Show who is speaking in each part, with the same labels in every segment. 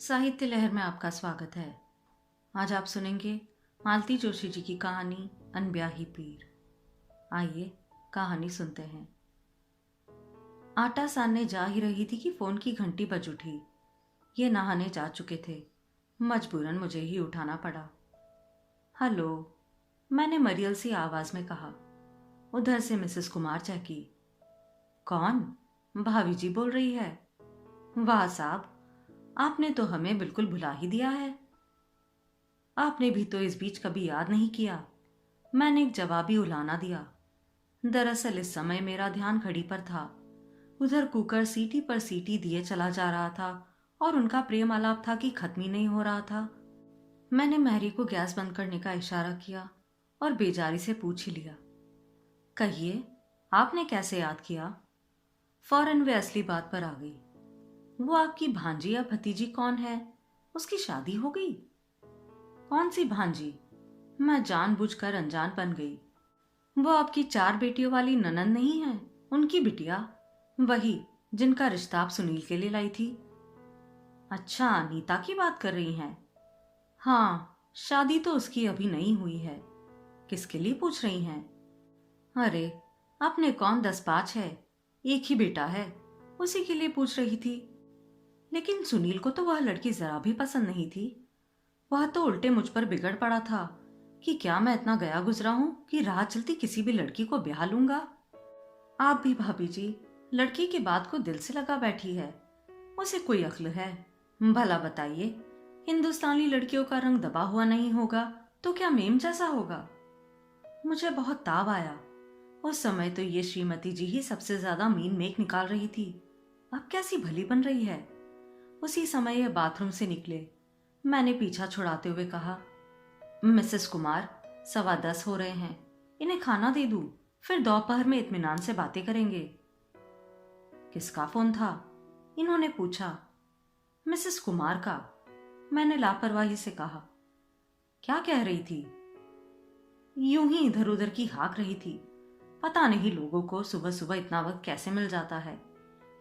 Speaker 1: साहित्य लहर में आपका स्वागत है। आज आप सुनेंगे मालती जोशी जी की कहानी अनब्याही पीर। आइए कहानी सुनते हैं। आटा सानने जा ही रही थी कि फोन की घंटी बज उठी। ये नहाने जा चुके थे। मजबूरन मुझे ही उठाना पड़ा। हेलो, मैंने मरियल सी आवाज में कहा। उधर से मिसेस कुमार चहकी। कौन? भाभी जी बोल रही है। वाह साहब, आपने तो हमें बिल्कुल भुला ही दिया है। आपने भी तो इस बीच कभी याद नहीं किया। मैंने एक जवाबी उलाना दिया। दरअसल इस समय मेरा ध्यान घड़ी पर था। उधर कुकर सीटी पर सीटी दिए चला जा रहा था और उनका प्रेम आलाप था कि खत्म ही नहीं हो रहा था। मैंने मैरी को गैस बंद करने का इशारा किया और बेजारी से पूछ ही लिया, कहिए, आपने कैसे याद किया? फौरन वे असली बात पर आ गई। वो आपकी भांजी या भतीजी कौन है? उसकी शादी हो गई? कौन सी भांजी? मैं जानबूझकर अनजान बन गई। वो आपकी 4 बेटियों वाली ननंद नहीं है, उनकी बिटिया, वही जिनका रिश्ता आप सुनील के लिए लाई थी। अच्छा, नीता की बात कर रही हैं? हाँ, शादी तो उसकी अभी नहीं हुई है। किसके लिए पूछ रही हैं? अरे, अपने कौन 10-5 है, एक ही बेटा है, उसी के लिए पूछ रही थी। लेकिन सुनील को तो वह लड़की जरा भी पसंद नहीं थी। वह तो उल्टे मुझ पर बिगड़ पड़ा था कि क्या मैं इतना गया गुजरा हूं कि राह चलती किसी भी लड़की को ब्याह लूंगा। आप भी भाभी जी, लड़की की बात को दिल से लगा बैठी है। उसे कोई अक्ल है? भला बताइए, हिंदुस्तानी लड़कियों का रंग दबा हुआ नहीं होगा तो क्या मेम जैसा होगा? मुझे बहुत ताव आया। उस समय तो ये श्रीमती जी ही सबसे ज्यादा मीन मेक निकाल रही थी। अब कैसी भली बन रही है। उसी समय ये बाथरूम से निकले। मैंने पीछा छुड़ाते हुए कहा, मिसेस कुमार, 10:15 हो रहे हैं, इन्हें खाना दे दूं, फिर दोपहर में इत्मीनान से बातें करेंगे। किसका फोन था? इन्होंने पूछा। मिसेस कुमार का, मैंने लापरवाही से कहा। क्या कह रही थी? यूं ही इधर उधर की हाँक रही थी। पता नहीं लोगों को सुबह सुबह इतना वक्त कैसे मिल जाता है।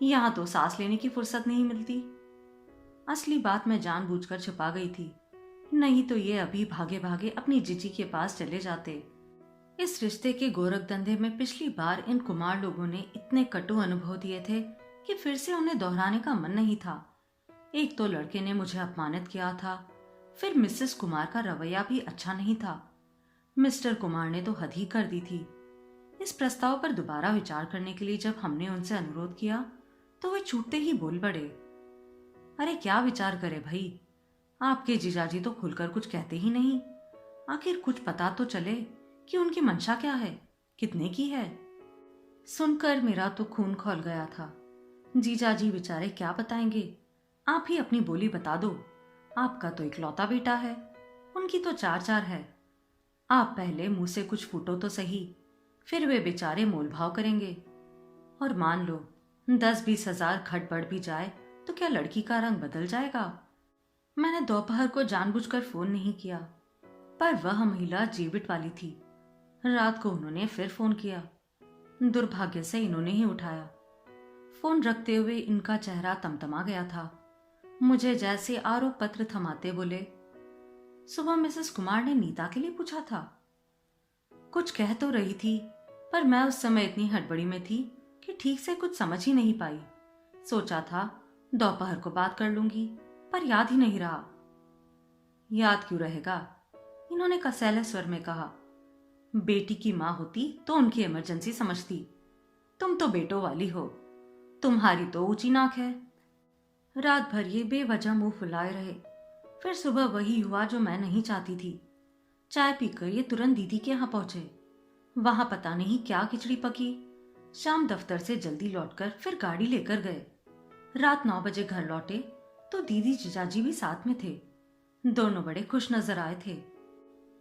Speaker 1: यहां तो सांस लेने की फुर्सत नहीं मिलती। असली बात मैं जानबूझकर छुपा गई थी, नहीं तो ये अभी भागे भागे अपनी जीजी के पास चले जाते। इस रिश्ते के गोरख धंधे में पिछली बार इन कुमार लोगों ने इतने कटु अनुभव दिए थे कि फिर से उन्हें दोहराने का मन नहीं था। एक तो लड़के ने मुझे अपमानित किया था, फिर मिसेस कुमार का रवैया भी अच्छा नहीं था। मिस्टर कुमार ने तो हद ही कर दी थी। इस प्रस्ताव पर दोबारा विचार करने के लिए जब हमने उनसे अनुरोध किया तो वे छूटते ही बोल पड़े, अरे क्या विचार करे भाई, आपके जीजाजी तो खुलकर कुछ कहते ही नहीं। आखिर कुछ पता तो चले कि उनकी मंशा क्या है, कितने की है। सुनकर मेरा तो खून खौल गया था। जीजाजी बेचारे क्या बताएंगे? आप ही अपनी बोली बता दो। आपका तो इकलौता बेटा है, उनकी तो 4-4 है। आप पहले मुंह से कुछ फूटो तो सही, फिर वे बेचारे मोल भाव करेंगे। और मान लो 10-20 हजार घट बढ़ भी जाए तो क्या लड़की का रंग बदल जाएगा? मैंने दोपहर को जानबूझकर फोन नहीं किया, पर वह महिला जीवित वाली थी। रात को उन्होंने फिर फोन किया। दुर्भाग्य से इन्होंने ही उठाया। फोन रखते हुए इनका चेहरा तमतमा गया था। मुझे जैसे आरोप पत्र थमाते बोले, सुबह मिसेस कुमार ने नीता के लिए पूछा था। कुछ कह तो रही थी, पर मैं उस समय इतनी हड़बड़ी में थी कि ठीक से कुछ समझ ही नहीं पाई। सोचा था दोपहर को बात कर लूंगी, पर याद ही नहीं रहा। याद क्यों रहेगा? इन्होंने कसैले स्वर में कहा। बेटी की मां होती तो उनकी इमरजेंसी समझती। तुम तो बेटों वाली हो, तुम्हारी तो ऊंची नाक है। रात भर ये बेवजह मुंह फुलाए रहे। फिर सुबह वही हुआ जो मैं नहीं चाहती थी। चाय पीकर ये तुरंत दीदी के यहाँ पहुंचे। वहां पता नहीं क्या खिचड़ी पकी। शाम दफ्तर से जल्दी लौटकर फिर गाड़ी लेकर गए। रात 9 बजे घर लौटे तो दीदी जीजाजी भी साथ में थे। दोनों बड़े खुश नजर आए थे।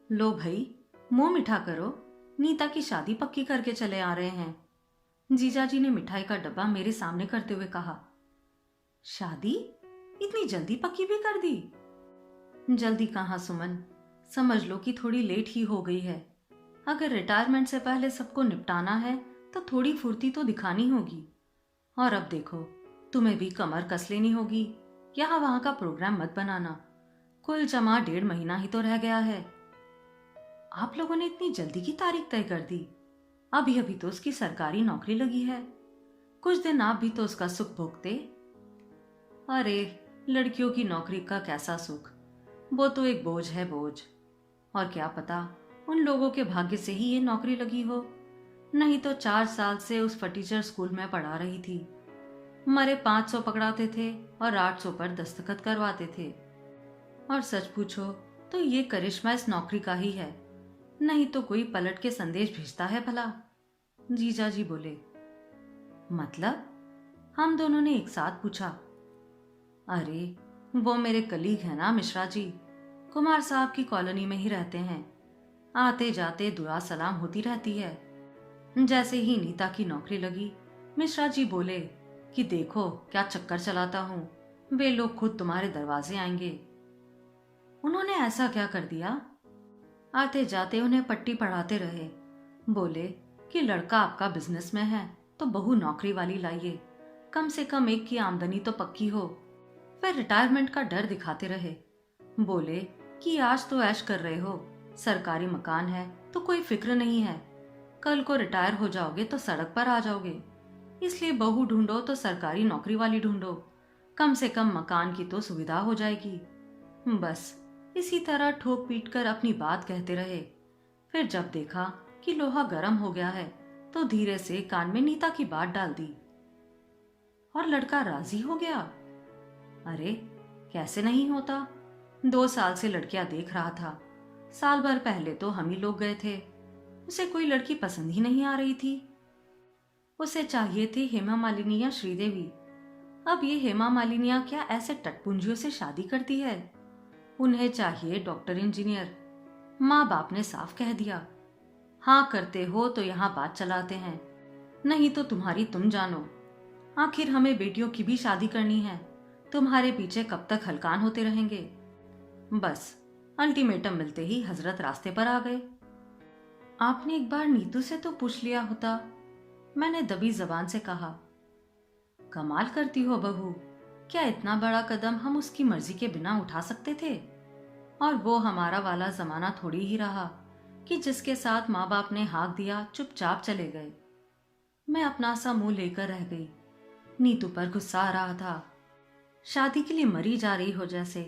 Speaker 1: लो भाई, मुंह मीठा करो, नीता की शादी पक्की करके चले आ रहे हैं। जीजाजी ने मिठाई का डब्बा मेरे सामने करते हुए कहा। शादी इतनी जल्दी पक्की भी कर दी? जल्दी कहाँ सुमन, समझ लो कि थोड़ी लेट ही हो गई है। अगर रिटायरमेंट से पहले सबको निपटाना है तो थोड़ी फुर्ती तो दिखानी होगी। और अब देखो, तुम्हें भी कमर कस लेनी होगी। यहाँ वहां का प्रोग्राम मत बनाना। कुल जमा 1.5 महीना ही तो रह गया है। आप लोगों ने इतनी जल्दी की तारीख तय कर दी? अभी अभी तो उसकी सरकारी नौकरी लगी है। कुछ दिन आप भी तो उसका सुख भोगते। अरे, लड़कियों की नौकरी का कैसा सुख, वो तो एक बोझ है, बोझ। और क्या पता उन लोगों के भाग्य से ही ये नौकरी लगी हो, नहीं तो 4 साल से उस फटीचर स्कूल में पढ़ा रही थी। मरे 500 पकड़ाते थे और 800 पर दस्तखत करवाते थे। और सच पूछो तो ये करिश्मा इस नौकरी का ही है, नहीं तो कोई पलट के संदेश भेजता है भला? जीजा जी बोले। मतलब? हम दोनों ने एक साथ पूछा। अरे, वो मेरे कलीग है ना मिश्रा जी, कुमार साहब की कॉलोनी में ही रहते हैं। आते जाते दुआ सलाम होती रहती है। जैसे ही नीता की नौकरी लगी, मिश्रा जी बोले कि देखो क्या चक्कर चलाता हूँ, वे लोग खुद तुम्हारे दरवाजे आएंगे। उन्होंने ऐसा क्या कर दिया? आते जाते उन्हें पट्टी पढ़ाते रहे। बोले कि लड़का आपका बिजनेस में है तो बहू नौकरी वाली लाइए, कम से कम एक की आमदनी तो पक्की हो। फिर रिटायरमेंट का डर दिखाते रहे। बोले कि आज तो ऐश कर रहे हो, सरकारी मकान है तो कोई फिक्र नहीं है, कल को रिटायर हो जाओगे तो सड़क पर आ जाओगे, इसलिए बहू ढूंढो तो सरकारी नौकरी वाली ढूंढो, कम से कम मकान की तो सुविधा हो जाएगी। बस इसी तरह ठोक पीट कर अपनी बात कहते रहे। फिर जब देखा कि लोहा गर्म हो गया है तो धीरे से कान में नीता की बात डाल दी और लड़का राजी हो गया। अरे, कैसे नहीं होता, 2 साल से लड़कियां देख रहा था। साल भर पहले तो हम ही लोग गए थे, उसे कोई लड़की पसंद ही नहीं आ रही थी। उसे चाहिए थी हेमा मालिनी या श्रीदेवी। अब ये हेमा मालिनियां क्या ऐसे टटपुंजियों से शादी करती है? उन्हें चाहिए डॉक्टर इंजीनियर। माँ बाप ने साफ कह दिया, हाँ करते हो तो यहाँ बात चलाते हैं, नहीं तो तुम्हारी तुम जानो। आखिर हमें बेटियों की भी शादी करनी है, तुम्हारे पीछे कब तक हलकान होते रहेंगे। बस अल्टीमेटम मिलते ही हजरत रास्ते पर आ गए। आपने एक बार नीतू से तो पूछ लिया होता, मैंने दबी जबान से कहा। कमाल करती हो बहू, क्या इतना बड़ा कदम हम उसकी मर्जी के बिना उठा सकते थे? और वो हमारा वाला जमाना थोड़ी ही रहा कि जिसके साथ माँ बाप ने हाँक दिया चुपचाप चले गए। मैं अपना सा मुंह लेकर रह गई। नीतू पर गुस्सा आ रहा था, शादी के लिए मरी जा रही हो जैसे।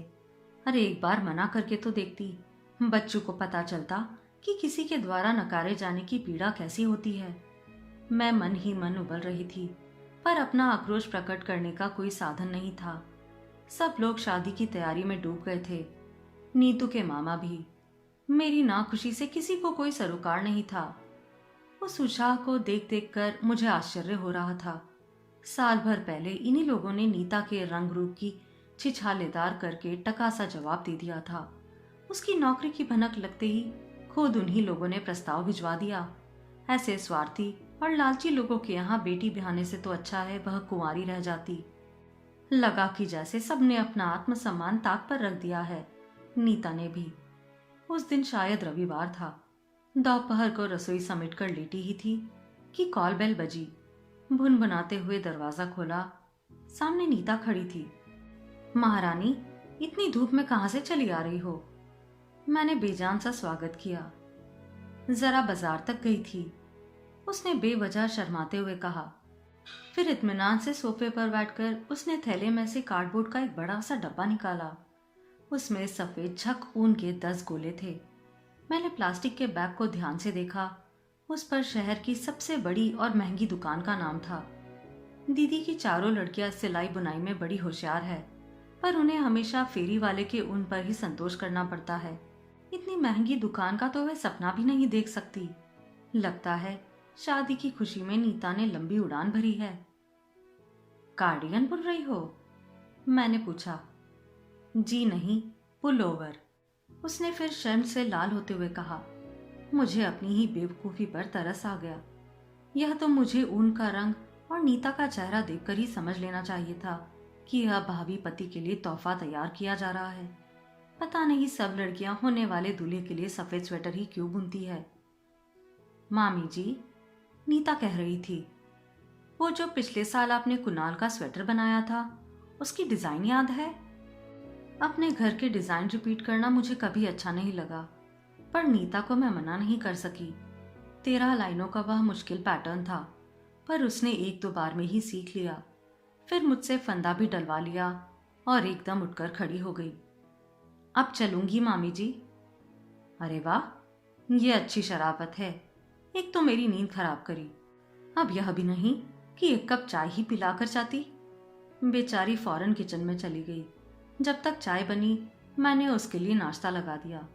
Speaker 1: अरे, एक बार मना करके तो देखती, बच्चों को पता चलता कि किसी के द्वारा नकारे जाने की पीड़ा कैसी होती है। मैं मन ही मन उबल रही थी, पर अपना आक्रोश प्रकट करने का कोई साधन नहीं था। सब लोग शादी की तैयारी में डूब गए थे, नीतू के मामा भी। मेरी नाखुशी से किसी को कोई सरोकार नहीं था। उस उत्साह को देख देख कर मुझे आश्चर्य हो रहा था। साल भर पहले इन्हीं लोगों ने नीता के रंग रूप की छिछालेदार करके टका सा जवाब दे दिया था। उसकी नौकरी की भनक लगते ही खुद उन्हीं लोगों ने प्रस्ताव भिजवा दिया। ऐसे स्वार्थी और लालची लोगों के यहाँ बेटी ब्याहने से तो अच्छा है वह कुंवारी रह जाती। लगा कि जैसे सबने अपना आत्मसम्मान ताक पर रख दिया है। नीता ने भी। उस दिन शायद रविवार था। दोपहर को रसोई समेट कर लेटी ही थी कि कॉल बेल बजी। भुनभुनाते हुए दरवाजा खोला। सामने नीता खड़ी थी। महारानी, इतनी धूप में कहां से चली आ रही हो? मैंने बेजान सा स्वागत किया। जरा बाजार तक गई थी, उसने बेवजह शर्माते हुए कहा। फिर इत्मीनान से सोफे पर बैठकर उसने थैले में से कार्डबोर्ड का एक बड़ा सा डब्बा निकाला। उसमें सफेद झक ऊन के 10 गोले थे। मैंने प्लास्टिक के बैग को ध्यान से देखा। उस पर शहर की सबसे बड़ी और महंगी दुकान का नाम था। दीदी की चारों लड़कियां सिलाई बुनाई में बड़ी होशियार है, पर उन्हें हमेशा फेरी वाले के ऊन पर ही संतोष करना पड़ता है। इतनी महंगी दुकान का तो वह सपना भी नहीं देख सकती। लगता है शादी की खुशी में नीता ने लंबी उड़ान भरी है। कार्डिगन बुन रही हो? मैंने पूछा। जी नहीं, पुलोवर। उसने फिर शर्म से लाल होते हुए कहा। मुझे अपनी ही बेवकूफी पर तरस आ गया। यह तो मुझे ऊन का रंग और नीता का चेहरा देखकर ही समझ लेना चाहिए था कि यह भावी पति के लिए तोहफा तैयार किया जा रहा है। पता नहीं सब लड़कियां होने वाले दूल्हे के लिए सफेद स्वेटर ही क्यों बुनती है। मामी जी, नीता कह रही थी, वो जो पिछले साल आपने कुणाल का स्वेटर बनाया था उसकी डिजाइन याद है? अपने घर के डिजाइन रिपीट करना मुझे कभी अच्छा नहीं लगा, पर नीता को मैं मना नहीं कर सकी। 13 लाइनों का वह मुश्किल पैटर्न था, पर उसने 1-2 बार में ही सीख लिया। फिर मुझसे फंदा भी डलवा लिया और एकदम उठकर खड़ी हो गई। अब चलूंगी मामी जी। अरे वाह, ये अच्छी शराबत है। एक तो मेरी नींद खराब करी, अब यह भी नहीं कि एक कप चाय ही पिलाकर जाती। बेचारी फौरन किचन में चली गई। जब तक चाय बनी मैंने उसके लिए नाश्ता लगा दिया।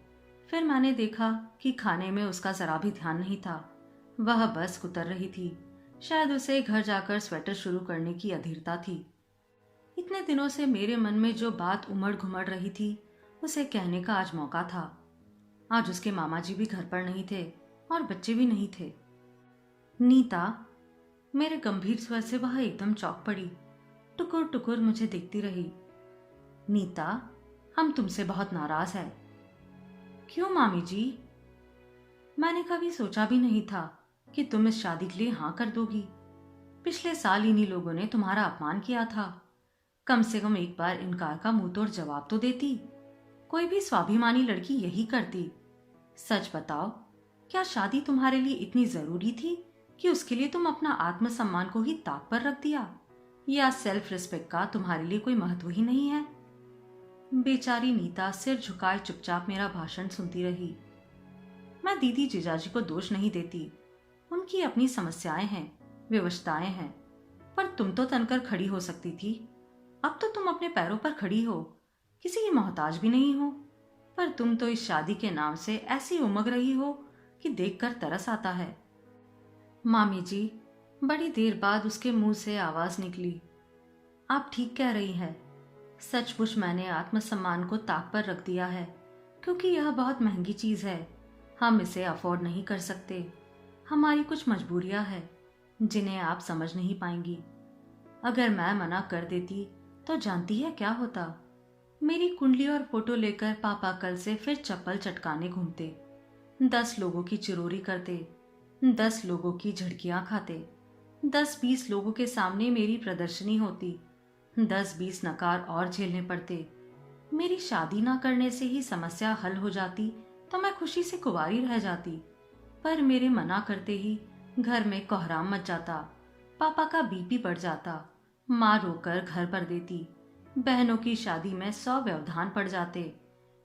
Speaker 1: फिर मैंने देखा कि खाने में उसका जरा भी ध्यान नहीं था। वह बस कुतर रही थी। शायद उसे घर जाकर स्वेटर शुरू करने की अधीरता थी। इतने दिनों से मेरे मन में जो बात उमड़ घुमड़ रही थी उसे कहने का आज मौका था। आज उसके मामा जी भी घर पर नहीं थे और बच्चे भी नहीं थे। नीता, मेरे गंभीर स्वर से वह एकदम चौंक पड़ी। टुकुर टुकुर मुझे देखती रही। नीता, हम तुमसे बहुत नाराज हैं। क्यों मामी जी? मैंने कभी सोचा भी नहीं था कि तुम इस शादी के लिए हाँ कर दोगी। पिछले साल इन्हीं लोगों ने तुम्हारा अपमान किया था। कम से कम एक बार इनकार का मुंह तोड़ जवाब तो देती। कोई भी स्वाभिमानी लड़की यही करती। सच बताओ, क्या शादी तुम्हारे लिए इतनी जरूरी थी कि उसके लिए तुम अपना आत्मसम्मान को ही ताक पर रख दिया, या सेल्फ रिस्पेक्ट का तुम्हारे लिए कोई महत्व ही नहीं है? बेचारी नीता सिर झुकाए चुपचाप मेरा भाषण सुनती रही। मैं दीदी जीजाजी को दोष नहीं देती, उनकी अपनी समस्याएं हैं, विवशताएं हैं, पर तुम तो तनकर खड़ी हो सकती थी। अब तो तुम अपने पैरों पर खड़ी हो, किसी की मोहताज भी नहीं हो, पर तुम तो इस शादी के नाम से ऐसी उमग रही हो कि देखकर तरस आता है। मामी जी, बड़ी देर बाद उसके मुंह से आवाज निकली, आप ठीक कह रही हैं। सचमुच मैंने आत्मसम्मान को ताक पर रख दिया है, क्योंकि यह बहुत महंगी चीज है। हम इसे अफोर्ड नहीं कर सकते। हमारी कुछ मजबूरियां हैं जिन्हें आप समझ नहीं पाएंगी। अगर मैं मना कर देती तो जानती है क्या होता? मेरी कुंडली और फोटो लेकर पापा कल से फिर चप्पल चटकाने घूमते, 10 लोगों की चिरोरी करते, 10 लोगों की झड़कियां खाते, 10-20 लोगों के सामने मेरी प्रदर्शनी होती, 10-20 नकार और झेलने पड़ते। मेरी शादी ना करने से ही समस्या हल हो जाती तो मैं खुशी से कुंवारी रह जाती, पर मेरे मना करते ही घर में कोहराम मच जाता। पापा का बीपी बढ़ जाता, माँ रोकर घर पर देती, बहनों की शादी में 100 व्यवधान पड़ जाते।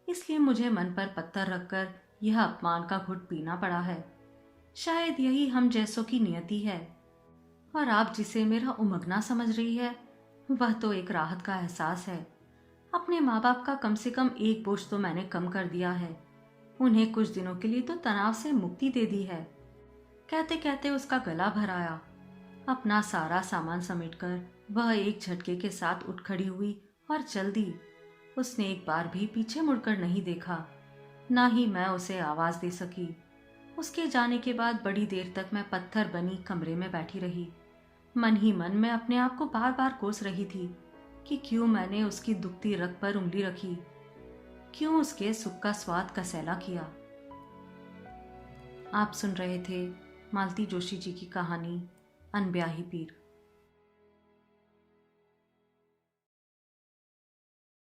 Speaker 1: इसलिए मुझे मन पर पत्थर रखकर यह अपमान का घुट पीना पड़ा है। शायद यही हम जैसों की नियति है। और आप जिसे मेरा उमगना समझ रही है, वह तो एक राहत का एहसास है। अपने माँ बाप का कम से कम एक बोझ तो मैंने कम कर दिया है। उन्हें कुछ दिनों के लिए तो तनाव से मुक्ति दे दी है। कहते कहते उसका गला भर आया। अपना सारा सामान समेटकर वह एक झटके के साथ उठ खड़ी हुई और चल दी। उसने एक बार भी पीछे मुड़कर नहीं देखा, ना ही मैं उसे आवाज दे सकी। उसके जाने के बाद बड़ी देर तक मैं पत्थर बनी कमरे में बैठी रही। मन ही मन में अपने आप को बार बार कोस रही थी कि क्यों मैंने उसकी दुखती रग पर उंगली रखी, क्यों उसके सुख का स्वाद कसैला किया। आप सुन रहे थे मालती जोशी जी की कहानी अनब्याही पीर।